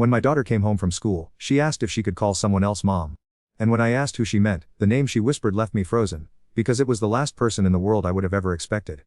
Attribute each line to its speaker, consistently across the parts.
Speaker 1: When my daughter came home from school, she asked if she could call someone else mom. And when I asked who she meant, the name she whispered left me frozen, because it was the last person in the world I would have ever expected.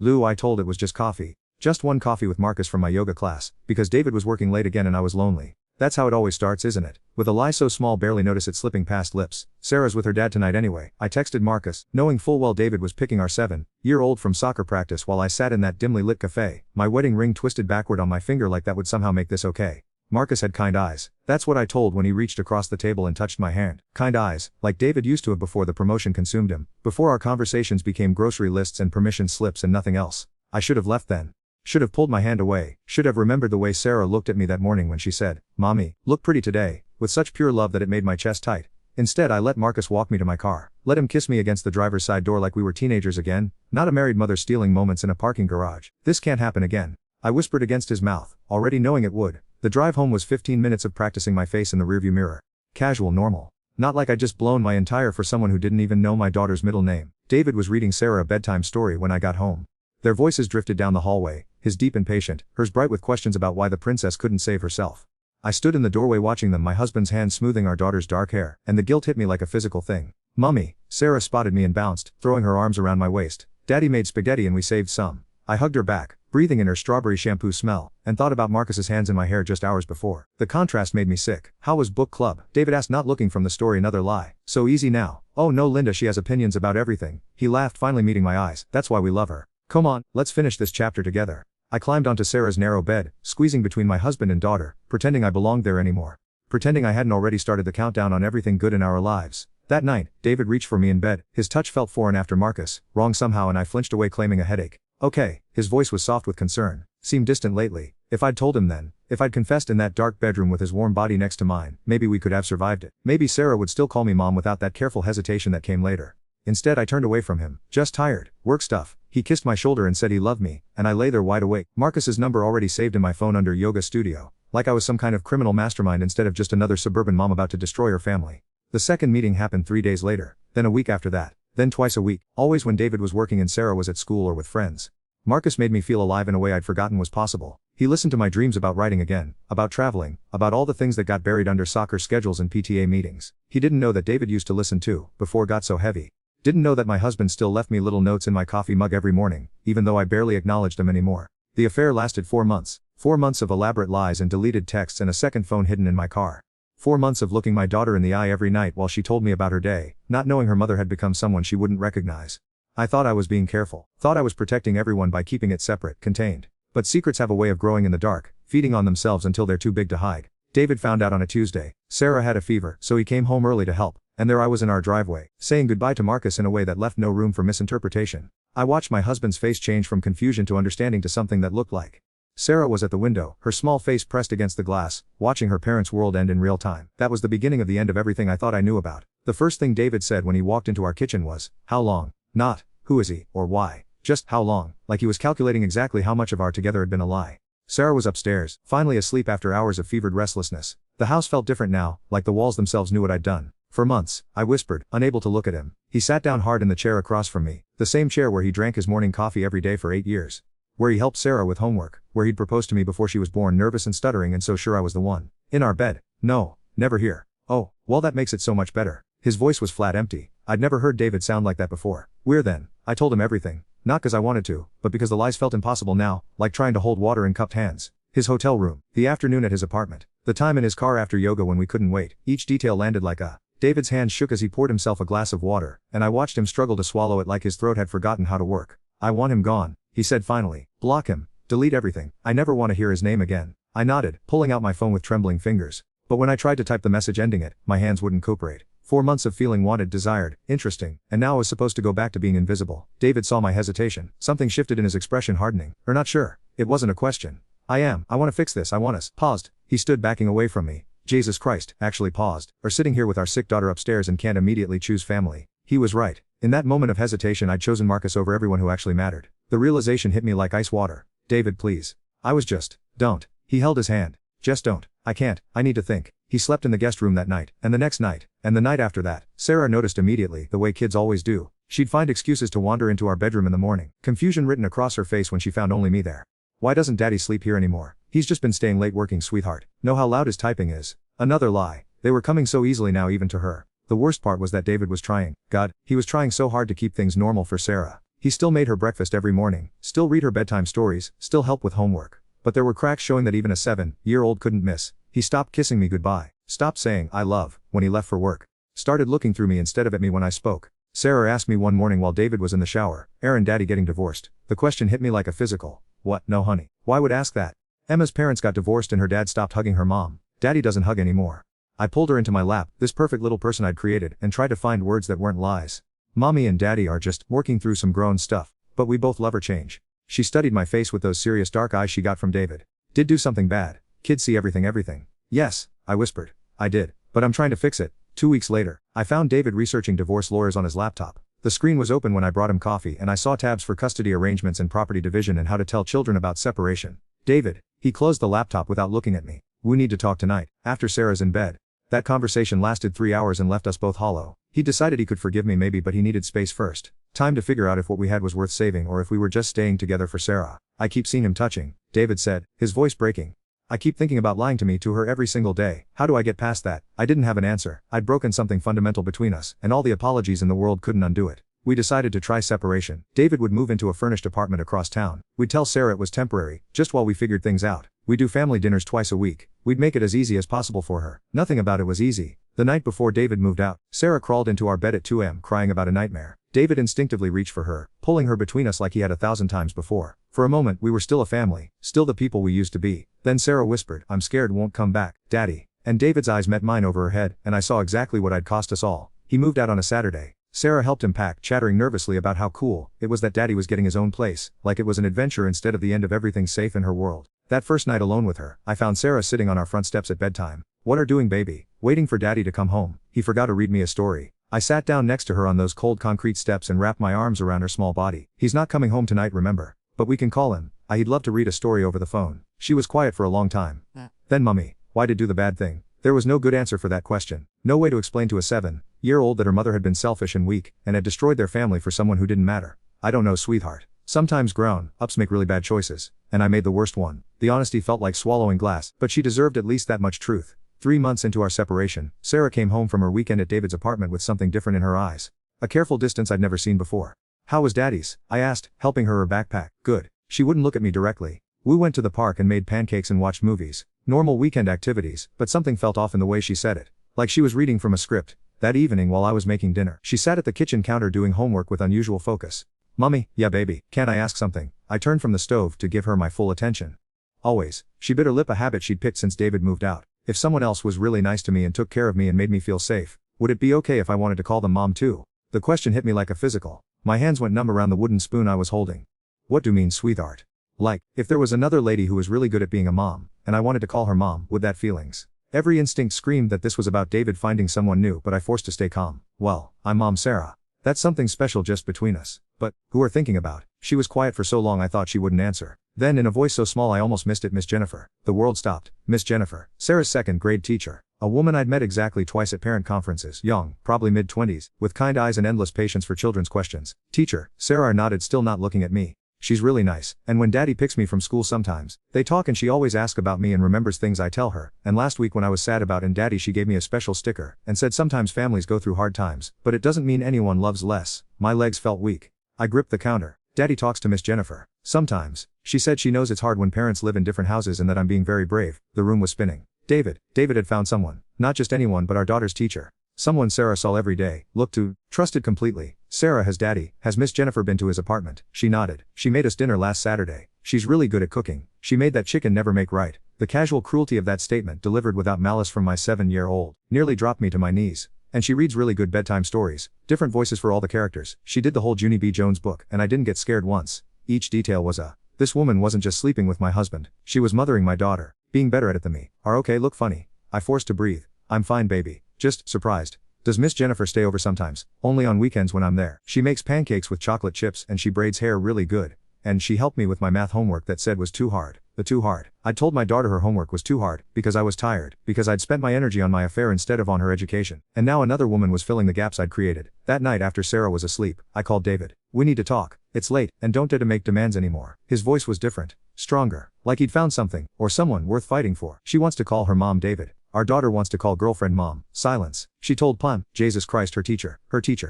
Speaker 1: Lou, I told, it was just coffee. Just one coffee with Marcus from my yoga class, because David was working late again and I was lonely. That's how it always starts, isn't it? With a lie so small barely notice it slipping past lips. Sarah's with her dad tonight anyway. I texted Marcus, knowing full well David was picking our 7-year-old from soccer practice while I sat in that dimly lit cafe, my wedding ring twisted backward on my finger like that would somehow make this okay. Marcus had kind eyes. That's what I told when he reached across the table and touched my hand. Kind eyes, like David used to have before the promotion consumed him, before our conversations became grocery lists and permission slips and nothing else. I should have left then. Should have pulled my hand away, should have remembered the way Sarah looked at me that morning when she said, "Mommy, look pretty today," with such pure love that it made my chest tight. Instead I let Marcus walk me to my car, let him kiss me against the driver's side door like we were teenagers again, not a married mother stealing moments in a parking garage. This can't happen again. I whispered against his mouth, already knowing it would. The drive home was 15 minutes of practicing my face in the rearview mirror. Casual, normal. Not like I'd just blown my entire for someone who didn't even know my daughter's middle name. David was reading Sarah a bedtime story when I got home. Their voices drifted down the hallway, his deep and patient, hers bright with questions about why the princess couldn't save herself. I stood in the doorway watching them, my husband's hand smoothing our daughter's dark hair, and the guilt hit me like a physical thing. "Mummy," Sarah spotted me and bounced, throwing her arms around my waist. "Daddy made spaghetti and we saved some." I hugged her back, breathing in her strawberry shampoo smell, and thought about Marcus's hands in my hair just hours before. The contrast made me sick. "How was book club?" David asked, not looking from the story. Another lie. "So easy now." "Oh no, Linda, she has opinions about everything." He laughed, finally meeting my eyes. "That's why we love her. Come on, let's finish this chapter together." I climbed onto Sarah's narrow bed, squeezing between my husband and daughter, pretending I belonged there anymore. Pretending I hadn't already started the countdown on everything good in our lives. That night, David reached for me in bed, his touch felt foreign after Marcus, wrong somehow, and I flinched away claiming a headache. "Okay," his voice was soft with concern. Seemed distant lately. If I'd told him then, if I'd confessed in that dark bedroom with his warm body next to mine, maybe we could have survived it. Maybe Sarah would still call me mom without that careful hesitation that came later. Instead I turned away from him, just tired, work stuff. He kissed my shoulder and said he loved me, and I lay there wide awake. Marcus's number already saved in my phone under yoga studio, like I was some kind of criminal mastermind instead of just another suburban mom about to destroy her family. The second meeting happened 3 days later, then a week after that, then twice a week, always when David was working and Sarah was at school or with friends. Marcus made me feel alive in a way I'd forgotten was possible. He listened to my dreams about writing again, about traveling, about all the things that got buried under soccer schedules and PTA meetings. He didn't know that David used to listen too, before it got so heavy. Didn't know that my husband still left me little notes in my coffee mug every morning, even though I barely acknowledged them anymore. The affair lasted 4 months. 4 months of elaborate lies and deleted texts and a second phone hidden in my car. 4 months of looking my daughter in the eye every night while she told me about her day, not knowing her mother had become someone she wouldn't recognize. I thought I was being careful, thought I was protecting everyone by keeping it separate, contained. But secrets have a way of growing in the dark, feeding on themselves until they're too big to hide. David found out on a Tuesday. Sarah had a fever, so he came home early to help. And there I was in our driveway, saying goodbye to Marcus in a way that left no room for misinterpretation. I watched my husband's face change from confusion to understanding to something that looked like. Sarah was at the window, her small face pressed against the glass, watching her parents' world end in real time. That was the beginning of the end of everything I thought I knew about. The first thing David said when he walked into our kitchen was, "How long?" Not, "Who is he?" or "Why?" Just, "How long?" Like he was calculating exactly how much of our together had been a lie. Sarah was upstairs, finally asleep after hours of fevered restlessness. The house felt different now, like the walls themselves knew what I'd done. "For months," I whispered, unable to look at him. He sat down hard in the chair across from me, the same chair where he drank his morning coffee every day for 8 years. Where he helped Sarah with homework, where he'd proposed to me before she was born, nervous and stuttering and so sure I was the one. In our bed. "No, never here." "Oh, well that makes it so much better." His voice was flat empty. I'd never heard David sound like that before. "We're then." I told him everything, not because I wanted to, but because the lies felt impossible now, like trying to hold water in cupped hands. His hotel room, the afternoon at his apartment, the time in his car after yoga when we couldn't wait, each detail landed like a. David's hand shook as he poured himself a glass of water, and I watched him struggle to swallow it like his throat had forgotten how to work. "I want him gone," he said finally. "Block him. Delete everything. I never want to hear his name again." I nodded, pulling out my phone with trembling fingers. But when I tried to type the message ending it, my hands wouldn't cooperate. 4 months of feeling wanted, desired, interesting, and now I was supposed to go back to being invisible. David saw my hesitation. Something shifted in his expression, hardening. "Or not sure." It wasn't a question. I want to fix this, I want us." Paused. He stood backing away from me. Jesus Christ, actually paused. Or sitting here with our sick daughter upstairs and can't immediately choose family. He was right. In that moment of hesitation I'd chosen Marcus over everyone who actually mattered. The realization hit me like ice water. "David, please." I was just. "Don't." He held his hand. "Just don't. I can't. I need to think." He slept in the guest room that night, and the next night, and the night after that. Sarah noticed immediately, the way kids always do. She'd find excuses to wander into our bedroom in the morning. Confusion written across her face when she found only me there. "Why doesn't Daddy sleep here anymore?" He's just been staying late working, sweetheart. Know how loud his typing is? Another lie. They were coming so easily now even to her. The worst part was that David was trying. God, he was trying so hard to keep things normal for Sarah. He still made her breakfast every morning, still read her bedtime stories, still help with homework. But there were cracks showing that even a 7-year-old couldn't miss. He stopped kissing me goodbye. Stopped saying, I love, when he left for work. Started looking through me instead of at me when I spoke. Sarah asked me one morning while David was in the shower, Aaron, Daddy getting divorced? The question hit me like a physical. What? No honey. Why would ask that? Emma's parents got divorced and her dad stopped hugging her mom. Daddy doesn't hug anymore. I pulled her into my lap, this perfect little person I'd created, and tried to find words that weren't lies. Mommy and Daddy are just working through some grown stuff, but we both love her change. She studied my face with those serious dark eyes she got from David. Did do something bad. Kids see everything. Yes, I whispered. I did, but I'm trying to fix it. 2 weeks later, I found David researching divorce lawyers on his laptop. The screen was open when I brought him coffee and I saw tabs for custody arrangements and property division and how to tell children about separation. David, he closed the laptop without looking at me. We need to talk tonight, after Sarah's in bed. That conversation lasted 3 hours and left us both hollow. He decided he could forgive me maybe, but he needed space first. Time to figure out if what we had was worth saving or if we were just staying together for Sarah. I keep seeing him touching, David said, his voice breaking. I keep thinking about lying to her every single day. How do I get past that? I didn't have an answer. I'd broken something fundamental between us, and all the apologies in the world couldn't undo it. We decided to try separation. David would move into a furnished apartment across town. We'd tell Sarah it was temporary, just while we figured things out. We'd do family dinners twice a week. We'd make it as easy as possible for her. Nothing about it was easy. The night before David moved out, Sarah crawled into our bed at 2 a.m. crying about a nightmare. David instinctively reached for her, pulling her between us like he had 1,000 times before. For a moment we were still a family, still the people we used to be. Then Sarah whispered, I'm scared won't come back, Daddy. And David's eyes met mine over her head, and I saw exactly what I'd cost us all. He moved out on a Saturday. Sarah helped him pack, chattering nervously about how cool it was that Daddy was getting his own place, like it was an adventure instead of the end of everything safe in her world. That first night alone with her, I found Sarah sitting on our front steps at bedtime. What are doing, baby? Waiting for Daddy to come home. He forgot to read me a story. I sat down next to her on those cold concrete steps and wrapped my arms around her small body. He's not coming home tonight, remember? But we can call him. He'd love to read a story over the phone. She was quiet for a long time. Then Mummy, why did do the bad thing? There was no good answer for that question. No way to explain to a 7-year-old that her mother had been selfish and weak, and had destroyed their family for someone who didn't matter. I don't know, sweetheart. Sometimes grown-ups make really bad choices, and I made the worst one. The honesty felt like swallowing glass, but she deserved at least that much truth. 3 months into our separation, Sarah came home from her weekend at David's apartment with something different in her eyes. A careful distance I'd never seen before. How was Daddy's? I asked, helping her backpack. Good. She wouldn't look at me directly. We went to the park and made pancakes and watched movies. Normal weekend activities, but something felt off in the way she said it. Like she was reading from a script. That evening while I was making dinner, she sat at the kitchen counter doing homework with unusual focus. Mummy, yeah baby, can't I ask something? I turned from the stove to give her my full attention. Always. She bit her lip, a habit she'd picked since David moved out. If someone else was really nice to me and took care of me and made me feel safe, would it be okay if I wanted to call them Mom too? The question hit me like a physical. My hands went numb around the wooden spoon I was holding. What do you mean, sweetheart? Like, if there was another lady who was really good at being a mom, and I wanted to call her Mom, would that feelings? Every instinct screamed that this was about David finding someone new, but I forced to stay calm. Well, I'm Mom Sarah. That's something special just between us. But, who are thinking about? She was quiet for so long I thought she wouldn't answer. Then in a voice so small I almost missed it, Miss Jennifer. The world stopped. Miss Jennifer, Sarah's second grade teacher. A woman I'd met exactly twice at parent conferences, young, probably mid-20s, with kind eyes and endless patience for children's questions. Teacher, Sarah nodded, still not looking at me. She's really nice, and when Daddy picks me from school sometimes, they talk and she always asks about me and remembers things I tell her, and last week when I was sad about and Daddy she gave me a special sticker, and said sometimes families go through hard times, but it doesn't mean anyone loves less. My legs felt weak. I gripped the counter. Daddy talks to Miss Jennifer. Sometimes. She said she knows it's hard when parents live in different houses and that I'm being very brave. The room was spinning. David had found someone. Not just anyone but our daughter's teacher. Someone Sarah saw every day, looked to, trusted completely. Sarah, has Daddy, has Miss Jennifer been to his apartment? She nodded. She made us dinner last Saturday. She's really good at cooking. She made that chicken never make right. The casual cruelty of that statement, delivered without malice from my 7-year-old, nearly dropped me to my knees. And she reads really good bedtime stories. Different voices for all the characters. She did the whole Junie B. Jones book, and I didn't get scared once. Each detail was this woman wasn't just sleeping with my husband. She was mothering my daughter. Being better at it than me. Are okay, look funny. I forced to breathe. I'm fine, baby. Just surprised. Does Miss Jennifer stay over sometimes? Only on weekends when I'm there. She makes pancakes with chocolate chips and she braids hair really good. And she helped me with my math homework that said was too hard. too hard. I'd told my daughter her homework was too hard, because I was tired, because I'd spent my energy on my affair instead of on her education. And now another woman was filling the gaps I'd created. That night after Sarah was asleep, I called David. We need to talk. It's late, and don't dare to make demands anymore. His voice was different, stronger, like he'd found something, or someone worth fighting for. She wants to call her mom David. Our daughter wants to call girlfriend mom. Silence. She told Plum, Jesus Christ, her teacher.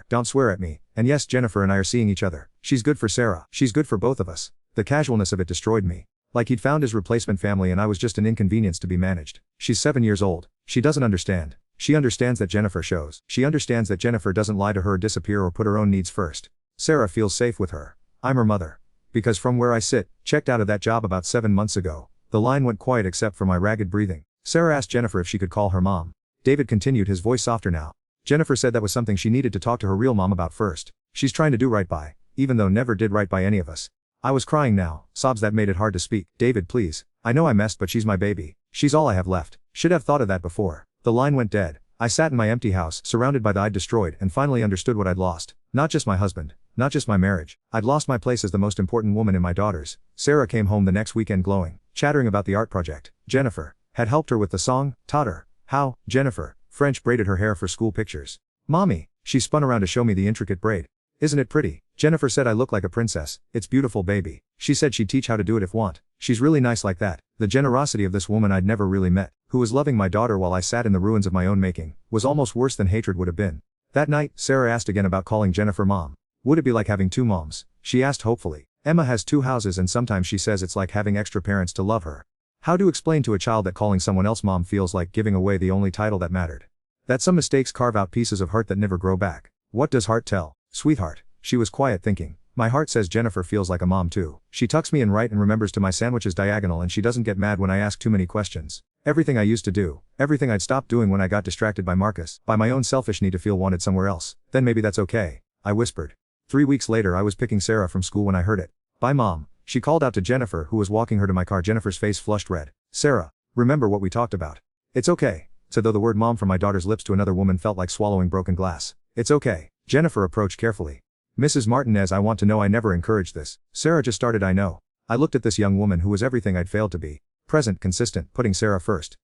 Speaker 1: Don't swear at me. And yes, Jennifer and I are seeing each other. She's good for Sarah. She's good for both of us. The casualness of it destroyed me. Like he'd found his replacement family and I was just an inconvenience to be managed. She's 7 years old. She doesn't understand. She understands that Jennifer shows. She understands that Jennifer doesn't lie to her or disappear or put her own needs first. Sarah feels safe with her. I'm her mother. Because from where I sit, checked out of that job about 7 months ago, the line went quiet except for my ragged breathing. Sarah asked Jennifer if she could call her mom. David continued, his voice softer now. Jennifer said that was something she needed to talk to her real mom about first. She's trying to do right by, even though never did right by any of us. I was crying now, sobs that made it hard to speak. David, please. I know I messed, but she's my baby. She's all I have left. Should have thought of that before. The line went dead. I sat in my empty house, surrounded by the I'd destroyed, and finally understood what I'd lost. Not just my husband. Not just my marriage. I'd lost my place as the most important woman in my daughters. Sarah came home the next weekend glowing, chattering about the art project. Jennifer had helped her with the song, taught her how. Jennifer French braided her hair for school pictures. Mommy, she spun around to show me the intricate braid. Isn't it pretty? Jennifer said I look like a princess. It's beautiful, baby. She said she'd teach how to do it if want. She's really nice like that. The generosity of this woman I'd never really met, who was loving my daughter while I sat in the ruins of my own making, was almost worse than hatred would have been. That night, Sarah asked again about calling Jennifer mom. Would it be like having two moms? She asked hopefully. Emma has 2 houses and sometimes she says it's like having extra parents to love her. How to explain to a child that calling someone else mom feels like giving away the only title that mattered? That some mistakes carve out pieces of heart that never grow back. What does heart tell? Sweetheart. She was quiet thinking. My heart says Jennifer feels like a mom too. She tucks me in right and remembers to my sandwiches diagonal, and she doesn't get mad when I ask too many questions. Everything I used to do, everything I'd stopped doing when I got distracted by Marcus, by my own selfish need to feel wanted somewhere else. Then maybe that's okay, I whispered. 3 weeks later I was picking Sarah from school when I heard it. Bye mom. She called out to Jennifer, who was walking her to my car. Jennifer's face flushed red. Sarah, remember what we talked about? It's okay, said, though the word mom from my daughter's lips to another woman felt like swallowing broken glass. It's okay. Jennifer approached carefully. Mrs. Martinez, I want to know I never encouraged this. Sarah just started, I know. I looked at this young woman who was everything I'd failed to be. Present, consistent, putting Sarah first.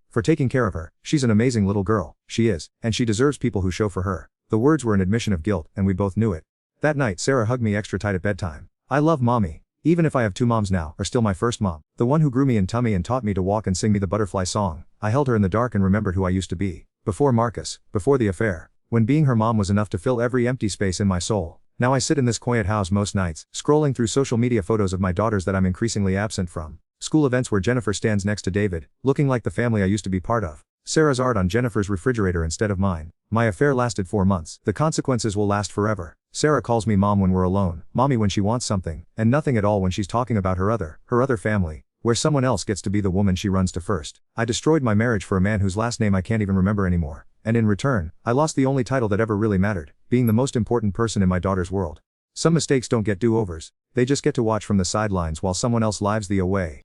Speaker 1: For taking care of her. She's an amazing little girl. She is, and she deserves people who show for her. The words were an admission of guilt, and we both knew it. That night Sarah hugged me extra tight at bedtime. I love mommy. Even if I have 2 moms now, are still my first mom. The one who grew me in tummy and taught me to walk and sing me the butterfly song. I held her in the dark and remembered who I used to be. Before Marcus, before the affair. When being her mom was enough to fill every empty space in my soul. Now I sit in this quiet house most nights, scrolling through social media photos of my daughters that I'm increasingly absent from. School events where Jennifer stands next to David, looking like the family I used to be part of. Sarah's art on Jennifer's refrigerator instead of mine. My affair lasted 4 months. The consequences will last forever. Sarah calls me mom when we're alone, mommy when she wants something, and nothing at all when she's talking about her other family, where someone else gets to be the woman she runs to first. I destroyed my marriage for a man whose last name I can't even remember anymore. And in return, I lost the only title that ever really mattered, being the most important person in my daughter's world. Some mistakes don't get do-overs. They just get to watch from the sidelines while someone else lives the away.